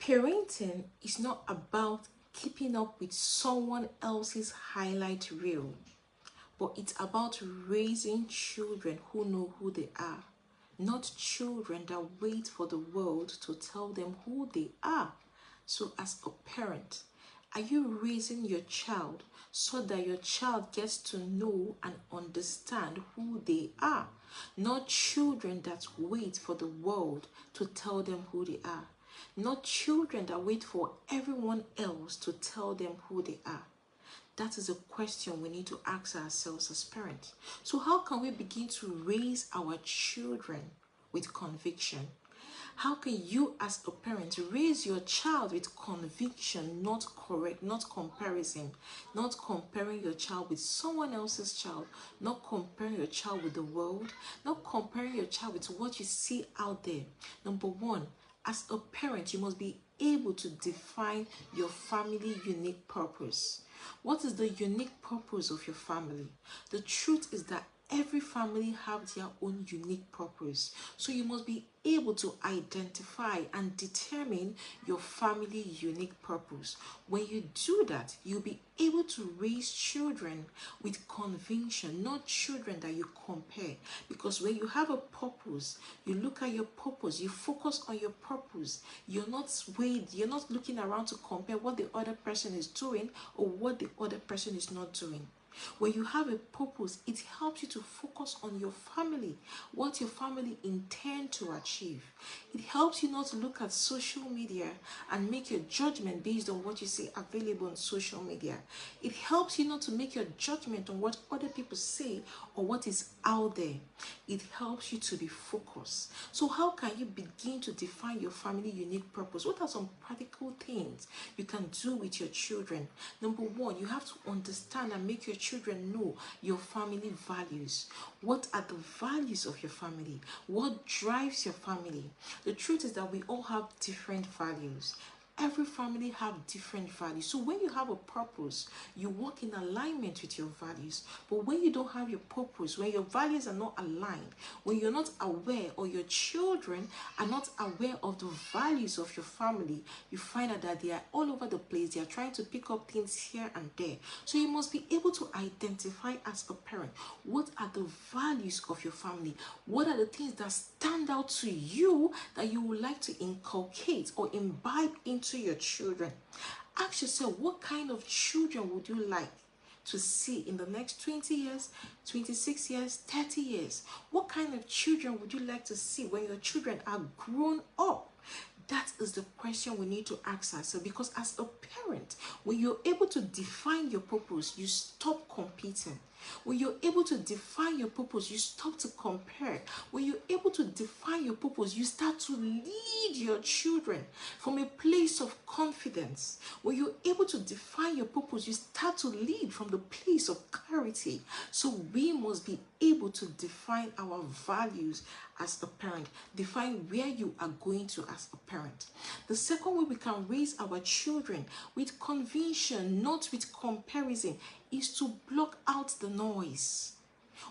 Parenting is not about keeping up with someone else's highlight reel, but it's about raising children who know who they are, not children that wait for the world to tell them who they are. So as a parent, are you raising your child so that your child gets to know and understand who they are, not children that wait for the world to tell them who they are, not children that wait for everyone else to tell them who they are? That is a question we need to ask ourselves as parents. So how can we begin to raise our children with conviction? How can you as a parent raise your child with conviction, not comparison, not comparing your child with someone else's child, not comparing your child with the world, not comparing your child with what you see out there. Number one, as a parent, you must be able to define your family unique purpose. What is the unique purpose of your family? The truth is that every family have their own unique purpose. So you must be able to identify and determine your family unique purpose. When you do that, you'll be able to raise children with conviction, not children that you compare. Because when you have a purpose, you look at your purpose, you focus on your purpose. You're not looking around to compare what the other person is doing or what the other person is not doing. When you have a purpose, it helps you to focus on your family, what your family intend to achieve. It helps you not to look at social media and make your judgment based on what you see available on social media. It helps you not to make your judgment on what other people say or what is out there. It helps you to be focused. So how can you begin to define your family unique purpose? What are some practical things you can do with your children? Number one, you have to understand and make your children know your family values. What are the values of your family? What drives your family? The truth is that we all have different values. Every family have different values. So when you have a purpose, you work in alignment with your values. But when you don't have your purpose, when your values are not aligned, when you're not aware or your children are not aware of the values of your family, you find out that they are all over the place. They are trying to pick up things here and there. So you must be able to identify as a parent, what are the values of your family? What are the things that stand out to you that you would like to inculcate or imbibe into your children? Ask yourself, what kind of children would you like to see in the next 20 years, 26 years, 30 years? What kind of children would you like to see when your children are grown up? That is the question we need to ask ourselves, because as a parent, when you're able to define your purpose, you stop competing. When you're able to define your purpose, you stop to compare. When you're able to define your purpose, you start to lead your children from a place of confidence. When you're able to define your purpose, you start to lead from the place of clarity. So we must be able to define our values as a parent. Define where you are going to as a parent. The second way we can raise our children with conviction, not with comparison, is to block out the noise.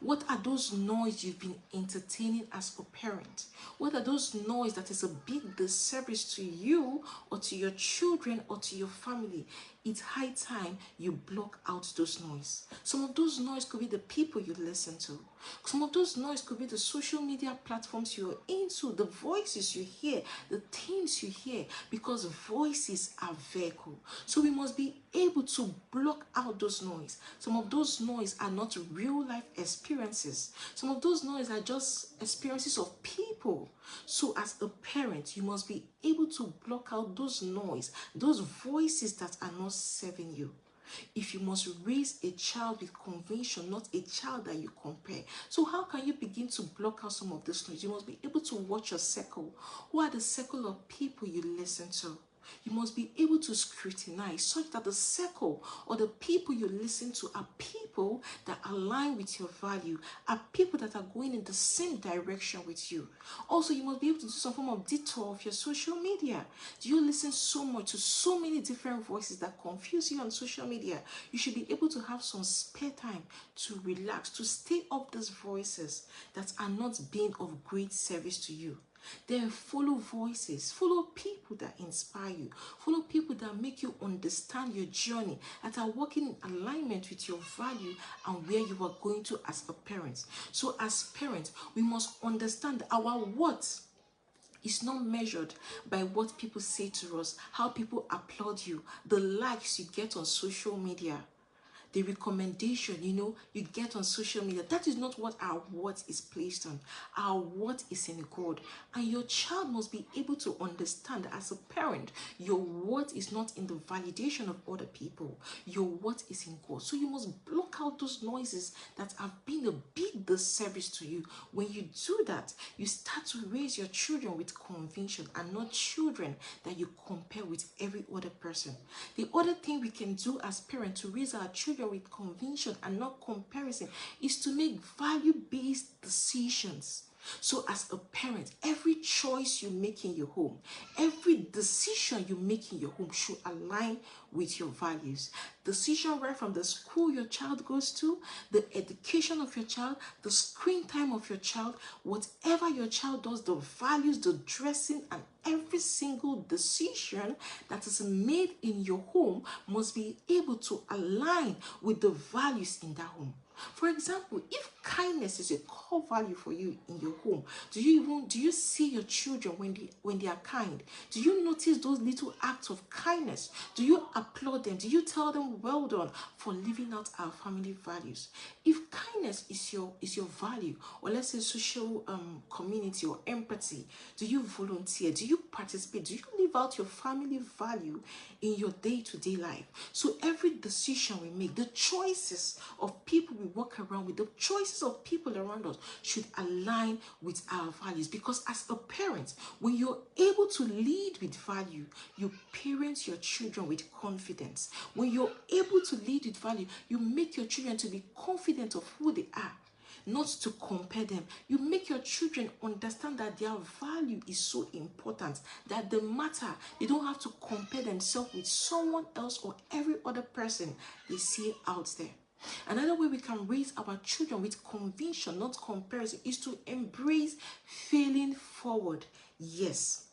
What are those noise you've been entertaining as a parent? What are those noise that is a big disservice to you or to your children or to your family? It's high time you block out those noise. Some of those noise could be the people you listen to. Some of those noise could be the social media platforms you're into, the voices you hear, the things you hear, because voices are vehicle. So we must be able to block out those noise. Some of those noise are not real life experiences. Some of those noise are just experiences of people. So as a parent, you must be able to block out those noise, those voices that are not serving you. If you must raise a child with conviction, not a child that you compare. So how can you begin to block out some of this noise? You must be able to watch your circle. Who are the circle of people you listen to? You must be able to scrutinize such that the circle or the people you listen to are people that align with your value, are people that are going in the same direction with you. Also, you must be able to do some form of detour of your social media. Do you listen so much to so many different voices that confuse you on social media? You should be able to have some spare time to relax, to stay off these voices that are not being of great service to you. Then follow voices, follow people that inspire you, follow people that make you understand your journey, that are working in alignment with your value and where you are going to as a parent. So as parents, we must understand our worth is not measured by what people say to us, how people applaud you, the likes you get on social media, the recommendation you get on social media. That is not what our worth is placed on. Our worth is in God, and your child must be able to understand as a parent, your worth is not in the validation of other people. Your worth is in God. So you must block out those noises that have been a big disservice to you. When you do that, you start to raise your children with conviction, and not children that you compare with every other person. The other thing we can do as parents to raise our children with conviction and not comparison is to make value-based decisions. So as a parent, every choice you make in your home, every decision you make in your home should align with your values. Decision right from the school your child goes to, the education of your child, the screen time of your child, whatever your child does, the values, the dressing, and every single decision that is made in your home must be able to align with the values in that home. For example, if kindness is a core value for you in your home, do you see your children when they are kind? Do you notice those little acts of kindness? Do you applaud them? Do you tell them well done for living out our family values? If kindness is your value, or let's say social community or empathy, do you volunteer? Do you participate? Do you live out your family value in your day-to-day life? So every decision we make, the choices of people we walk around with, the choices of people around us should align with our values. Because as a parent, when you're able to lead with value, you parent your children with confidence. When you're able to lead with value, you make your children to be confident of who they are, not to compare them. You make your children understand that their value is so important, that they matter. They don't have to compare themselves with someone else or every other person they see out there. Another way we can raise our children with conviction, not comparison, is to embrace failing forward. Yes,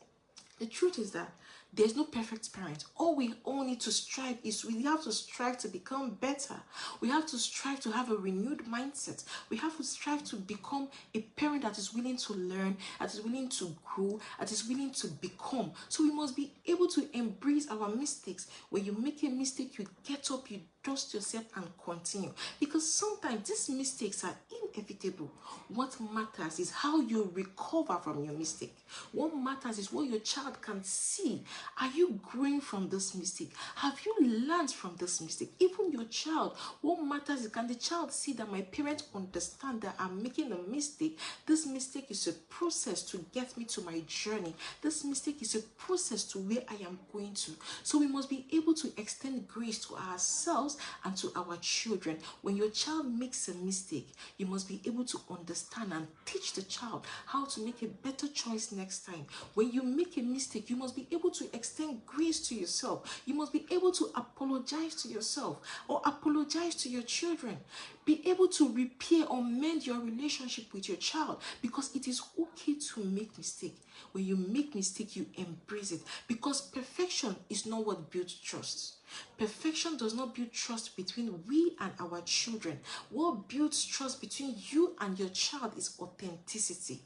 the truth is that there's no perfect parent. All we all need to strive is we have to strive to become better. We have to strive to have a renewed mindset. We have to strive to become a parent that is willing to learn, that is willing to grow, that is willing to become. So we must be able to embrace our mistakes. When you make a mistake, you get up, you dust yourself and continue. Because sometimes these mistakes are inevitable. What matters is how you recover from your mistake. What matters is what your child can see. Are you growing from this mistake? Have you learned from this mistake? Even your child, what matters is, can the child see that my parents understand that I'm making a mistake? This mistake is a process to get me to my journey. This mistake is a process to where I am going to. So we must be able to extend grace to ourselves and to our children. When your child makes a mistake, you must be able to understand and teach the child how to make a better choice next time. When you make a mistake, you must be able to extend grace to yourself. You must be able to apologize to yourself or apologize to your children. Be able to repair or mend your relationship with your child, because it is okay to make mistake. When you make mistake, you embrace it, because perfection is not what builds trust. Perfection does not build trust between we and our children. What builds trust between you and your child is authenticity.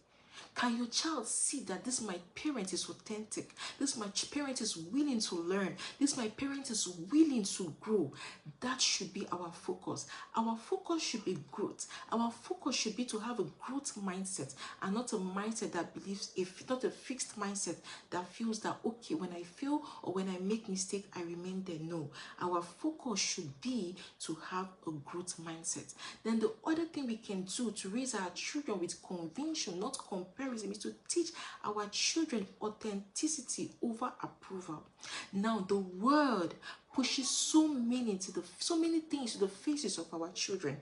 Can your child see that this my parent is authentic? This my parent is willing to learn. This my parent is willing to grow. That should be our focus. Our focus should be growth. Our focus should be to have a growth mindset, and not a mindset that believes, if not a fixed mindset that feels that, okay, when I fail or when I make mistake, I remain there. No, our focus should be to have a growth mindset. Then the other thing we can do to raise our children with conviction, not comparison, is to teach our children authenticity over approval. Now, the word pushes so many things to the faces of our children.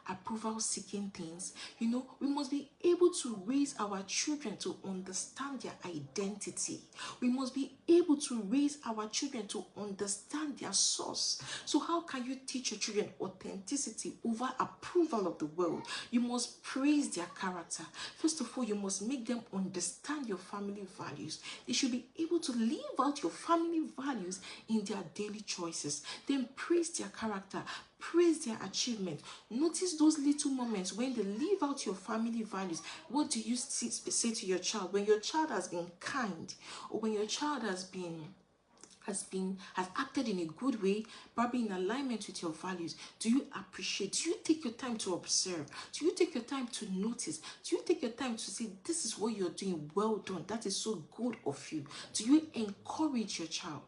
Approval seeking things. You know, we must be able to raise our children to understand their identity. We must be able to raise our children to understand their source. So how can you teach your children authenticity over approval of the world? You must praise their character. First of all, you must make them understand your family values. They should be able to live out your family values in their daily choices. Then praise their character, praise their achievement. Notice those little moments when they live out your family values. What do you say to your child when your child has been kind, or when your child has acted in a good way, probably in alignment with your values? Do you appreciate? Do you take your time to observe? Do you take your time to notice? Do you take your time to say, this is what you're doing, well done, that is so good of you? Do you encourage your child?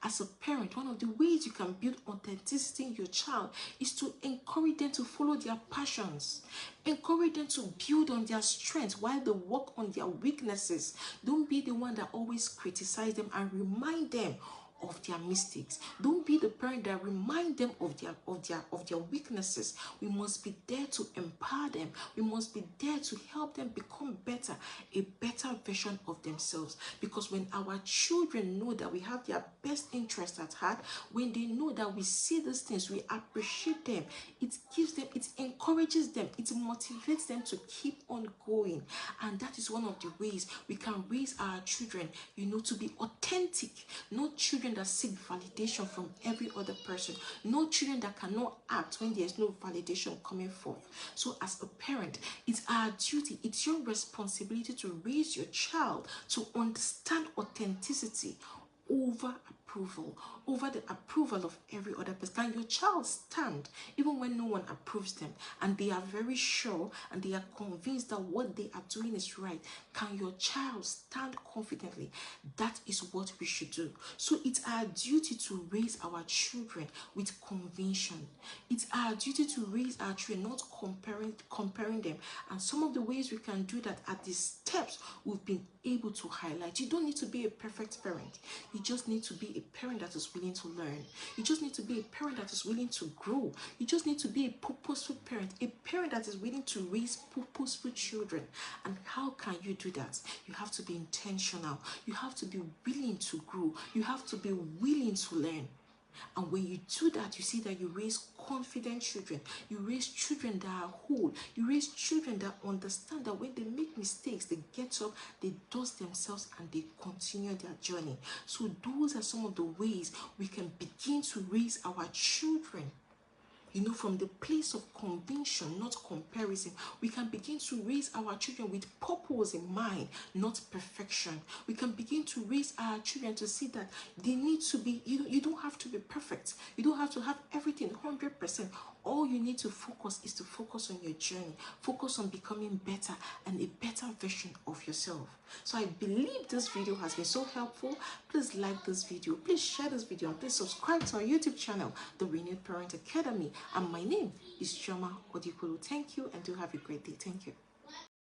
As a parent, one of the ways you can build authenticity in your child is to encourage them to follow their passions. Encourage them to build on their strengths while they work on their weaknesses. Don't be the one that always criticize them and remind them of their mistakes. Don't be the parent that remind them of their weaknesses. We must be there to empower them. We must be there to help them become better, a better version of themselves. Because when our children know that we have their best interest at heart, when they know that we see these things, we appreciate them, it gives them, it encourages them, it motivates them to keep on going. And that is one of the ways we can raise our children, you know, to be authentic. Not children that seek validation from every other person. No children that cannot act when there's no validation coming forth. So as a parent, it's our duty, it's your responsibility to raise your child to understand authenticity over approval, over the approval of every other person. Can your child stand even when no one approves them and they are very sure and they are convinced that what they are doing is right? Can your child stand confidently? That is what we should do. So it's our duty to raise our children with conviction. It's our duty to raise our children, not comparing them. And some of the ways we can do that are the steps we've been able to highlight. You don't need to be a perfect parent. You just need to be a parent that is willing to learn. You just need to be a parent that is willing to grow. You just need to be a purposeful parent, a parent that is willing to raise purposeful children. And how can you do that? You have to be intentional. You have to be willing to grow. You have to be willing to learn. And when you do that, you see that you raise confident children. You raise children that are whole. You raise children that understand that when they make mistakes, they get up, they dust themselves, and they continue their journey. So those are some of the ways we can begin to raise our children, you know, from the place of conviction, not comparison. We can begin to raise our children with purpose in mind, not perfection. We can begin to raise our children to see that they need to be, you don't have to be perfect. You don't have to have everything 100%. All you need to focus is to focus on your journey. Focus on becoming better and a better version of yourself. So I believe this video has been so helpful. Please like this video. Please share this video. And please subscribe to our YouTube channel, The Renewed Parent Academy. And my name is Chioma Odikulu. Thank you and do have a great day. Thank you.